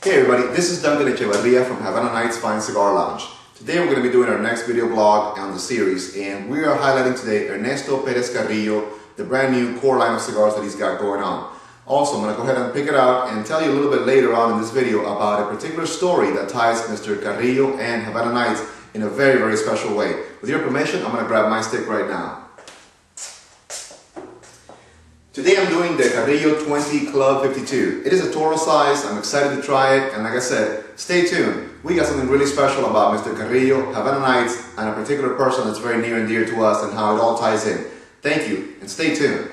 Hey everybody, this is Duncan Echevarria from Havana Nights Fine Cigar Lounge. Today we're going to be doing our next video blog on the series, and we are highlighting today Ernesto Perez Carrillo, the brand new core line of cigars that he's got going on. Also, I'm going to go ahead and pick it out and tell you a little bit later on in this video about a particular story that ties Mr. Carrillo and Havana Nights in a very, very special way. With your permission, I'm going to grab my stick right now. Today I'm doing the Carrillo 20 Club 52. It is a Toro size. I'm excited to try it, and like I said, stay tuned. We got something really special about Mr. Carrillo, Havana Nights, and a particular person that's very near and dear to us and how it all ties in. Thank you, and stay tuned.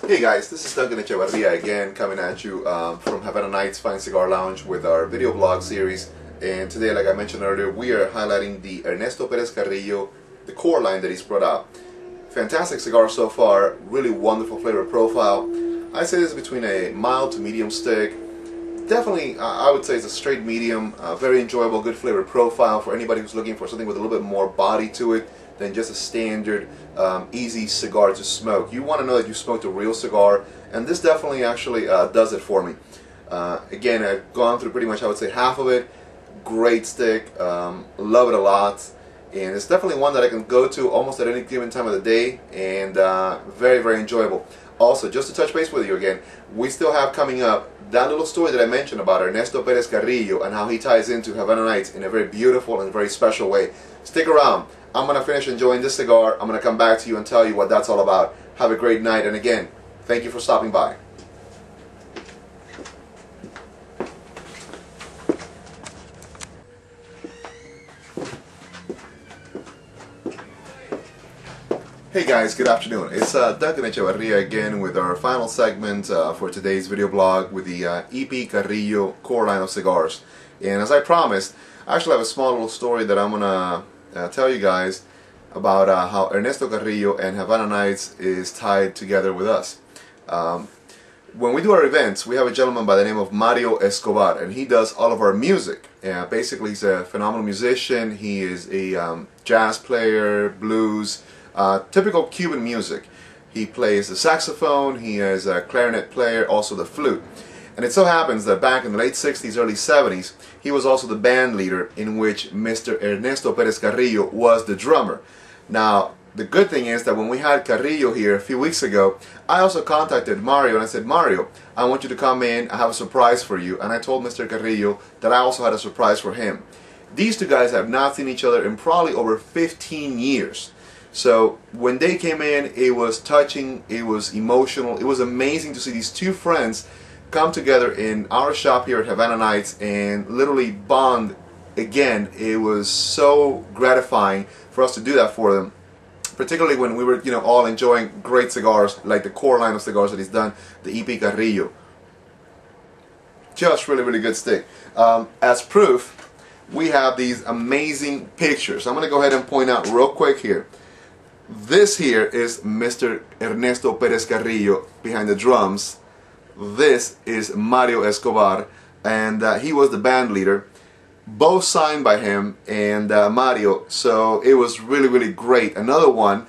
Hey guys, this is Duncan Echevarria again, coming at you from Havana Nights Fine Cigar Lounge with our video blog series. And today, like I mentioned earlier, we are highlighting the Ernesto Perez Carrillo, the core line that he's brought out. Fantastic cigar so far, really wonderful flavor profile. I'd say this is between a mild to medium stick. Definitely, I would say it's a straight medium, very enjoyable, good flavor profile for anybody who's looking for something with a little bit more body to it than just a standard easy cigar to smoke. You want to know that you smoked a real cigar, and this definitely actually does it for me. Again, I've gone through pretty much, I would say, half of it. Great stick, love it a lot, and it's definitely one that I can go to almost at any given time of the day, and very, very enjoyable. Also, just to touch base with you again, we still have coming up that little story that I mentioned about Ernesto Perez Carrillo and how he ties into Havana Nights in a very beautiful and very special way. Stick around. I'm going to finish enjoying this cigar. I'm going to come back to you and tell you what that's all about. Have a great night, and again, thank you for stopping by. Hey guys, good afternoon. It's Duncan Echevarria again with our final segment for today's video blog with the EP Carrillo core line of cigars. And as I promised, I actually have a small little story that I'm going to tell you guys about how Ernesto Carrillo and Havana Nights is tied together with us. When we do our events, we have a gentleman by the name of Mario Escobar, and he does all of our music. Basically, he's a phenomenal musician. He is a jazz player, blues, typical Cuban music. He plays the saxophone, he is a clarinet player, also the flute. And it so happens that back in the late 60s, early 70s, he was also the band leader in which Mr. Ernesto Perez Carrillo was the drummer. Now, the good thing is that when we had Carrillo here a few weeks ago, I also contacted Mario and I said, Mario, I want you to come in, I have a surprise for you. And I told Mr. Carrillo that I also had a surprise for him. These two guys have not seen each other in probably over 15 years. So when they came in, it was touching, it was emotional, it was amazing to see these two friends come together in our shop here at Havana Nights and literally bond again. It was so gratifying for us to do that for them, particularly when we were, all enjoying great cigars like the core line of cigars that he's done, the EP Carrillo. Just really, really good stick. As proof, we have these amazing pictures. I'm going to go ahead and point out real quick here. This here is Mr. Ernesto Perez Carrillo behind the drums. This is Mario Escobar, and he was the band leader. Both signed by him and Mario, so it was really, really great. Another one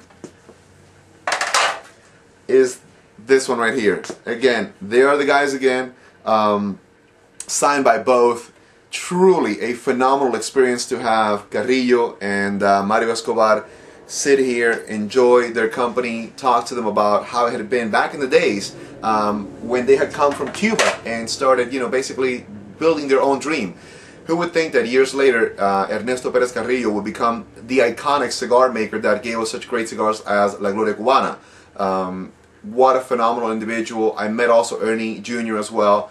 is this one right here. Again, they are the guys again, signed by both. Truly a phenomenal experience to have Carrillo and Mario Escobar sit here, enjoy their company, talk to them about how it had been back in the days when they had come from Cuba and started, basically building their own dream. Who would think that years later Ernesto Perez Carrillo would become the iconic cigar maker that gave us such great cigars as La Gloria Cubana. What a phenomenal individual. I met also Ernie Jr. as well.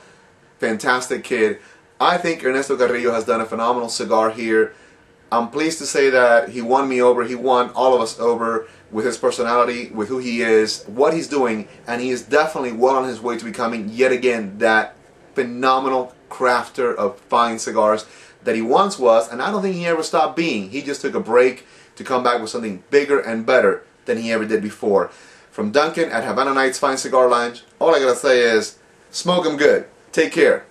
Fantastic kid. I think Ernesto Carrillo has done a phenomenal cigar here. I'm pleased to say that he won me over, he won all of us over with his personality, with who he is, what he's doing, and he is definitely well on his way to becoming, yet again, that phenomenal crafter of fine cigars that he once was, and I don't think he ever stopped being. He just took a break to come back with something bigger and better than he ever did before. From Duncan at Havana Nights Fine Cigar Lounge, all I gotta say is, smoke 'em good. Take care.